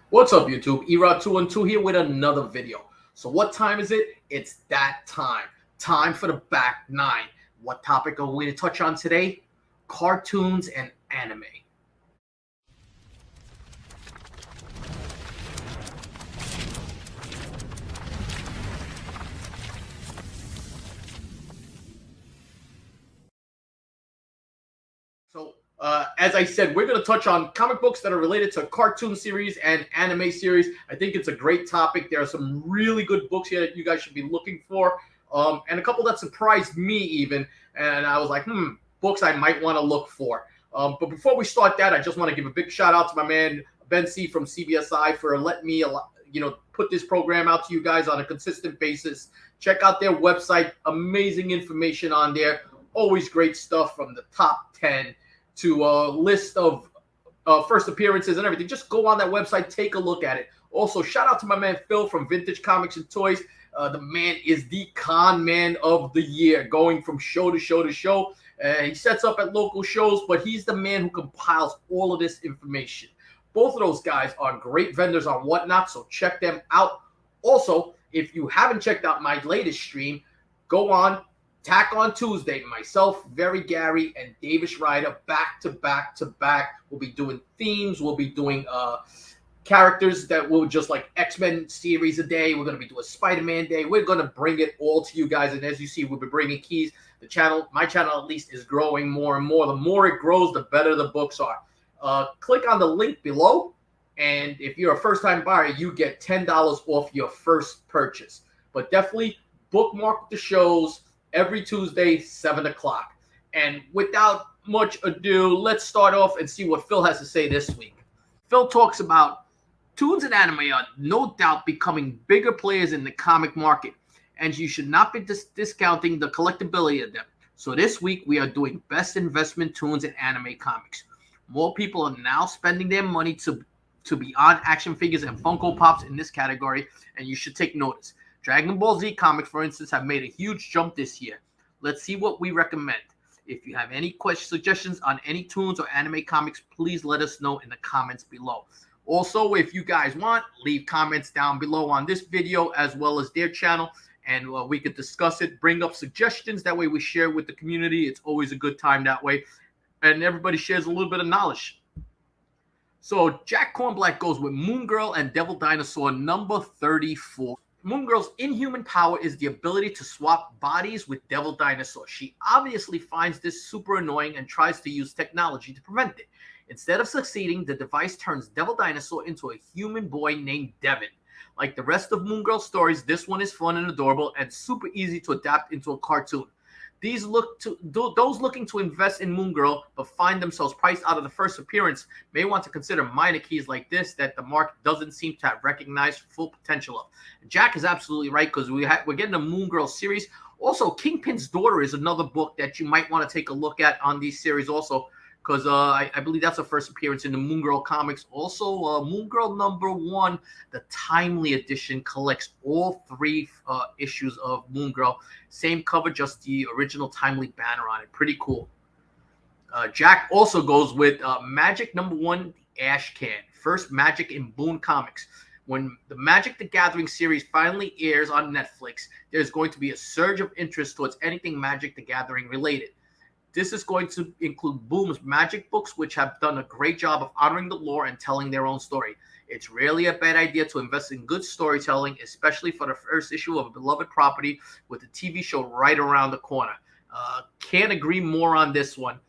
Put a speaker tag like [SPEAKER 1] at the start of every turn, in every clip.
[SPEAKER 1] What's up, YouTube? Erod212 here with another video. So what time is it? It's that time. Time for the back nine. What topic are we going to touch on today? Cartoons and anime. So, as I said, we're going to touch on comic books that are related to cartoon series and anime series. I think it's a great topic. There are some really good books here that you guys should be looking for, and a couple that surprised me even. And I was like, books I might want to look for. But before we start that, I just want to give a big shout out to my man Ben C from CBSI for letting me, put this program out to you guys on a consistent basis. Check out their website. Amazing information on there. Always great stuff from the top 10 to a list of first appearances and everything. Just go on that website, take a look at it. Also, shout out to my man Phil from Vintage Comics and Toys. The man is the con man of the year, going from show to show to show. He sets up at local shows, but he's the man who compiles all of this information. Both of those guys are great vendors on Whatnot, so check them out. Also, if you haven't checked out my latest stream, go on Tack on Tuesday. Myself, Very Gary, and Davis Ryder back to back to back. We'll be doing themes. We'll be doing characters that will just like X-Men series a day. We're going to be doing Spider-Man day. We're going to bring it all to you guys. And as you see, we'll be bringing keys. The channel, my channel at least, is growing more and more. The more it grows, the better the books are. Click on the link below. And if you're a first-time buyer, you get $10 off your first purchase. But definitely bookmark the shows every Tuesday, 7 o'clock. And without much ado, let's start off and see what Phil has to say this week. Phil talks about toons and anime are no doubt becoming bigger players in the comic market, and you should not be discounting the collectability of them. So this week, we are doing best investment toons and anime comics. More people are now spending their money to be on action figures and Funko Pops in this category, and you should take notice. Dragon Ball Z comics, for instance, have made a huge jump this year. Let's see what we recommend. If you have any suggestions on any toons or anime comics, please let us know in the comments below. Also, if you guys want, leave comments down below on this video as well as their channel, and we could discuss it, bring up suggestions. That way we share with the community. It's always a good time that way, and everybody shares a little bit of knowledge. So Jack Kornblatt goes with Moon Girl and Devil Dinosaur number 34. Moon Girl's inhuman power is the ability to swap bodies with Devil Dinosaur. She obviously finds this super annoying and tries to use technology to prevent it. Instead of succeeding, the device turns Devil Dinosaur into a human boy named Devin. Like the rest of Moon Girl's stories, this one is fun and adorable and super easy to adapt into a cartoon. Those looking to invest in Moon Girl but find themselves priced out of the first appearance may want to consider minor keys like this that the market doesn't seem to have recognized full potential of. Jack is absolutely right, because we're getting a Moon Girl series. Also, Kingpin's Daughter is another book that you might want to take a look at on these series also, because I believe that's the first appearance in the Moon Girl comics. Also, Moon Girl number 1, the Timely edition, collects all 3 issues of Moon Girl. Same cover, just the original Timely banner on it. Pretty cool. Jack also goes with Magic number 1, the Ash Can. First Magic in Boon Comics. When the Magic the Gathering series finally airs on Netflix, there's going to be a surge of interest towards anything Magic the Gathering related. This is going to include Boom's Magic books, which have done a great job of honoring the lore and telling their own story. It's rarely a bad idea to invest in good storytelling, especially for the first issue of a beloved property with the TV show right around the corner. Can't agree more on this one.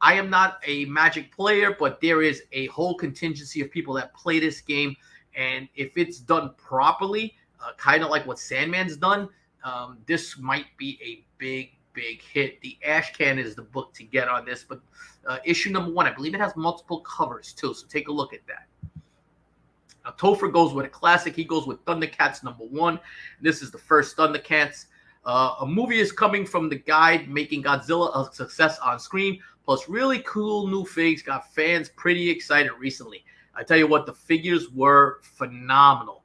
[SPEAKER 1] I am not a Magic player, but there is a whole contingency of people that play this game, and if it's done properly, kind of like what Sandman's done, this might be a big hit. The Ash Can is the book to get on this, but issue number 1, I believe it has multiple covers too, so take a look at that. Now, Topher goes with a classic. He goes with Thundercats number 1. This is the first Thundercats. A movie is coming from the guide, making Godzilla a success on screen, plus really cool new figs. Got fans pretty excited recently. I tell you what, the figures were phenomenal.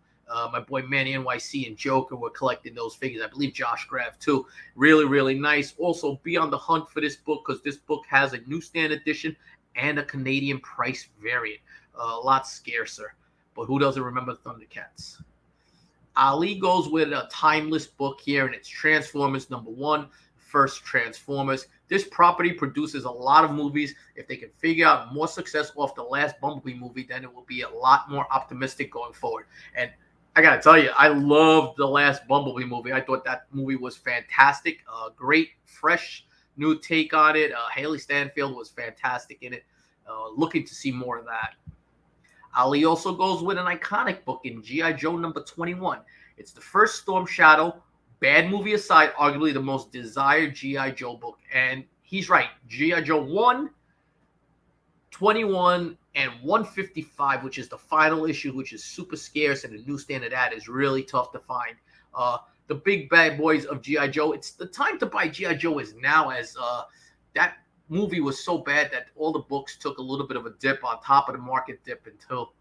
[SPEAKER 1] My boy Manny NYC and Joker were collecting those figures. I believe Josh Grav too. Really, really nice. Also, be on the hunt for this book, because this book has a newsstand edition and a Canadian price variant. A lot scarcer. but who doesn't remember Thundercats? Ali goes with a timeless book here, and it's Transformers #1, first Transformers. This property produces a lot of movies. If they can figure out more success off the last Bumblebee movie, then it will be a lot more optimistic going forward. And I got to tell you, I loved the last Bumblebee movie. I thought that movie was fantastic. Great, fresh, new take on it. Haley Stanfield was fantastic in it. Looking to see more of that. Ali also goes with an iconic book in G.I. Joe #21. It's the first Storm Shadow, bad movie aside, arguably the most desired G.I. Joe book. And he's right. G.I. Joe 1, 21, and 155, which is the final issue, which is super scarce, and the newsstand of that is really tough to find. The big bad boys of G.I. Joe. It's the time to buy G.I. Joe is now, as that movie was so bad that all the books took a little bit of a dip on top of the market dip until.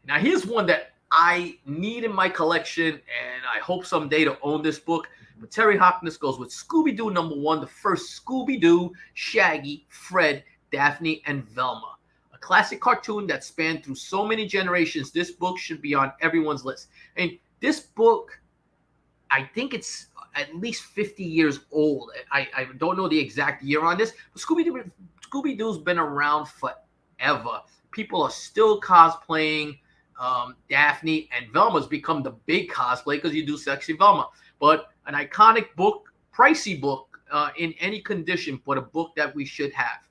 [SPEAKER 1] Now here's one that I need in my collection, and I hope someday to own this book. But Terry Harkness goes with ScoobyDoo #1, the first Scooby-Doo, Shaggy, Fred, Daphne, and Velma. A classic cartoon that spanned through so many generations. This book should be on everyone's list. And this book, I think it's at least 50 years old. I don't know the exact year on this, but Scooby-Doo's been around forever. People are still cosplaying Daphne, and Velma's become the big cosplay because you do Sexy Velma. But an iconic book, pricey book, in any condition, but a book that we should have.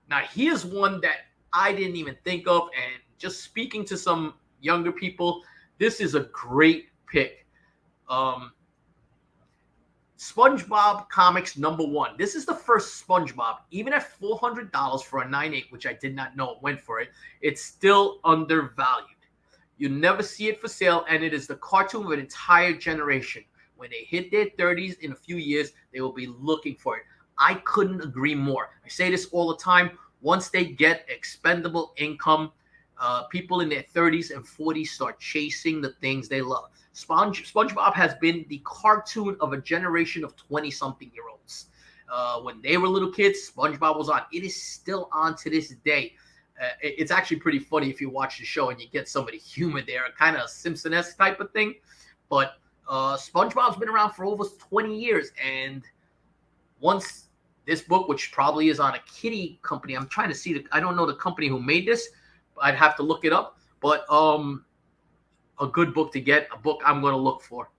[SPEAKER 1] Now, here's one that I didn't even think of, and just speaking to some younger people, this is a great pick. SpongeBob Comics #1. This is the first SpongeBob. Even at $400 for a 9.8, which I did not know it went for it, it's still undervalued. You never see it for sale, and it is the cartoon of an entire generation. When they hit their 30s in a few years, they will be looking for it. I couldn't agree more. I say this all the time. Once they get expendable income, people in their 30s and 40s start chasing the things they love. SpongeBob has been the cartoon of a generation of 20-something-year-olds. When they were little kids, SpongeBob was on. It is still on to this day. It's actually pretty funny if you watch the show and you get some of the humor there, kind of Simpson-esque type of thing. But SpongeBob's been around for over 20 years. And once this book, which probably is on a kiddie company, I'm trying to see, I don't know the company who made this. I'd have to look it up. But a good book to get, a book I'm going to look for.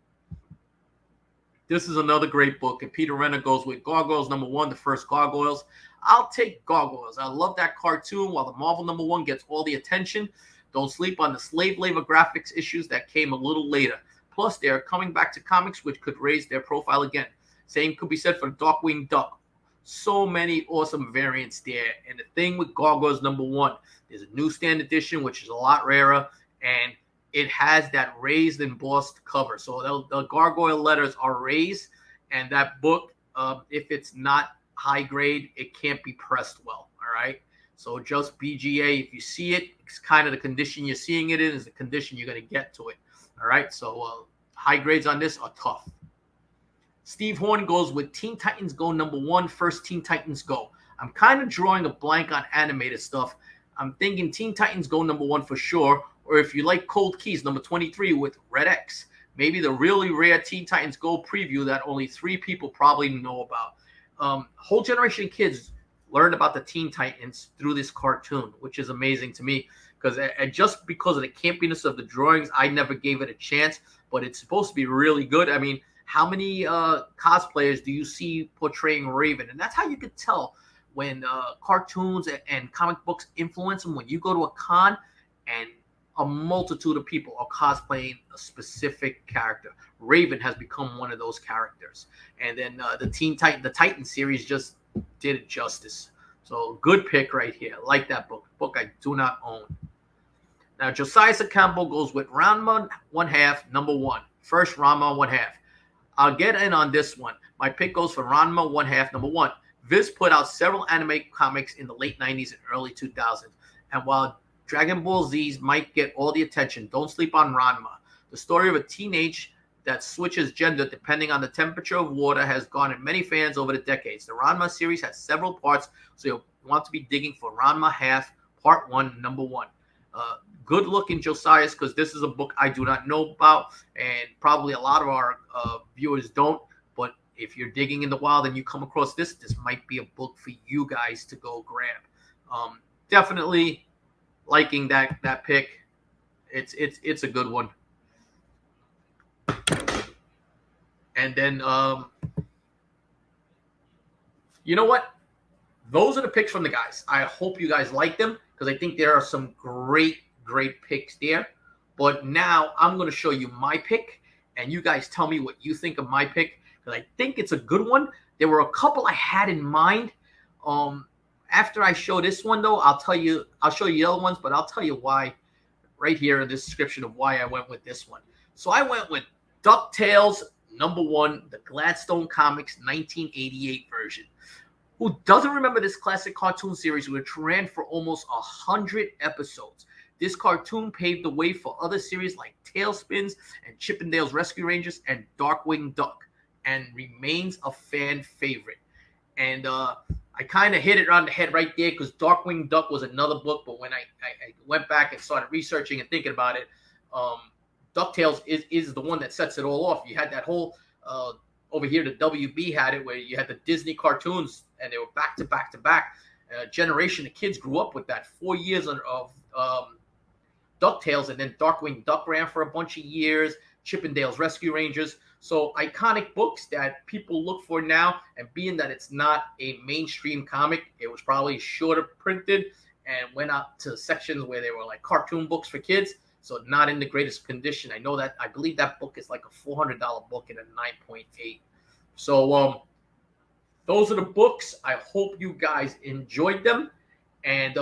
[SPEAKER 1] This is another great book, and Peter Renner goes with Gargoyles #1, the first Gargoyles. I'll take Gargoyles. I love that cartoon, while the Marvel #1 gets all the attention. Don't sleep on the slave labor graphics issues that came a little later. Plus, they are coming back to comics, which could raise their profile again. Same could be said for Darkwing Duck. So many awesome variants there. And the thing with Gargoyles #1, there's a newsstand edition, which is a lot rarer, and it has that raised embossed cover. So the gargoyle letters are raised, and that book, if it's not high grade, it can't be pressed well. All right. So just BGA, if you see it, it's kind of the condition you're seeing it in is the condition you're going to get to it. All right. So high grades on this are tough. Steve Horn goes with Teen Titans Go #1, first Teen Titans Go. I'm kind of drawing a blank on animated stuff. I'm thinking Teen Titans Go #1 for sure. Or if you like Cold Keys, #23 with Red X. Maybe the really rare Teen Titans Go preview that only 3 people probably know about. Whole generation of kids learned about the Teen Titans through this cartoon, which is amazing to me. Because just because of the campiness of the drawings, I never gave it a chance. But it's supposed to be really good. I mean, how many cosplayers do you see portraying Raven? And that's how you could tell when cartoons and comic books influence them. When you go to a con and a multitude of people are cosplaying a specific character. Raven has become one of those characters. And then the Titan series just did it justice. So good pick right here. I like that book. Book I do not own. Now Josiah Campbell goes with Ronma 1/2 #1. First Ronma 1/2. I'll get in on this one. My pick goes for Ronma 1/2 #1. Viz put out several anime comics in the late 90s and early 2000s. And while Dragon Ball Z's might get all the attention, don't sleep on Ronma. The story of a teenage that switches gender depending on the temperature of water has garnered many fans over the decades. The Ronma series has several parts, so you'll want to be digging for Ronma 1/2, Part 1, #1. good look in Josiah's, because this is a book I do not know about, and probably a lot of our viewers don't. But if you're digging in the wild and you come across this, this might be a book for you guys to go grab. Definitely liking that pick. It's a good one. And then you know what? Those are the picks from the guys. I hope you guys like them, because I think there are some great picks there. But now I'm going to show you my pick, and you guys tell me what you think of my pick, because I think it's a good one. There were a couple I had in mind. After I show this one, though, I'll show you the other ones, but I'll tell you why right here in the description of why I went with this one. So I went with DuckTales #1, the Gladstone Comics 1988 version. Who doesn't remember this classic cartoon series, which ran for almost 100 episodes? This cartoon paved the way for other series like Tailspins and Chip 'n Dale's Rescue Rangers and Darkwing Duck, and remains a fan favorite. And I kind of hit it on the head right there, because Darkwing Duck was another book, but when I went back and started researching and thinking about it, DuckTales is the one that sets it all off. You had that whole over here, the WB had it, where you had the Disney cartoons, and they were back to back to back. A generation of kids grew up with that. 4 years of DuckTales, and then Darkwing Duck ran for a bunch of years. Chip 'n Dale's Rescue Rangers. So iconic books that people look for now, and being that it's not a mainstream comic, it was probably shorter printed and went out to sections where they were like cartoon books for kids. So not in the greatest condition. I believe that book is like a $400 book and a 9.8. So those are the books. I hope you guys enjoyed them, and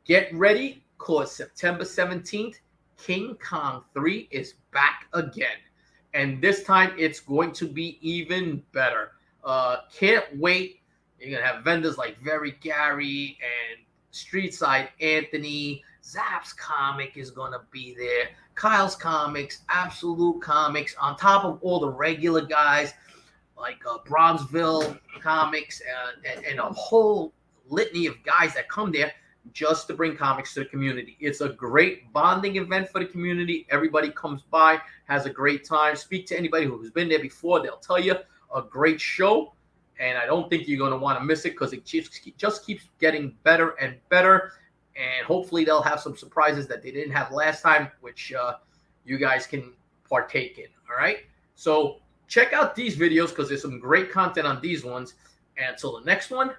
[SPEAKER 1] get ready, because September 17th, King Kong 3 is back again, and this time it's going to be even better. Can't wait. You're gonna have vendors like Very Gary and Streetside Anthony. Zap's comic is going to be there. Kyle's Comics, Absolute Comics, on top of all the regular guys like Bronzeville Comics, and a whole litany of guys that come there just to bring comics to the community. It's a great bonding event for the community. Everybody comes by, has a great time. Speak to anybody who's been there before. They'll tell you a great show, and I don't think you're going to want to miss it, because it just keeps getting better and better. And hopefully they'll have some surprises that they didn't have last time, which you guys can partake in. All right. So check out these videos, because there's some great content on these ones. And until the next one,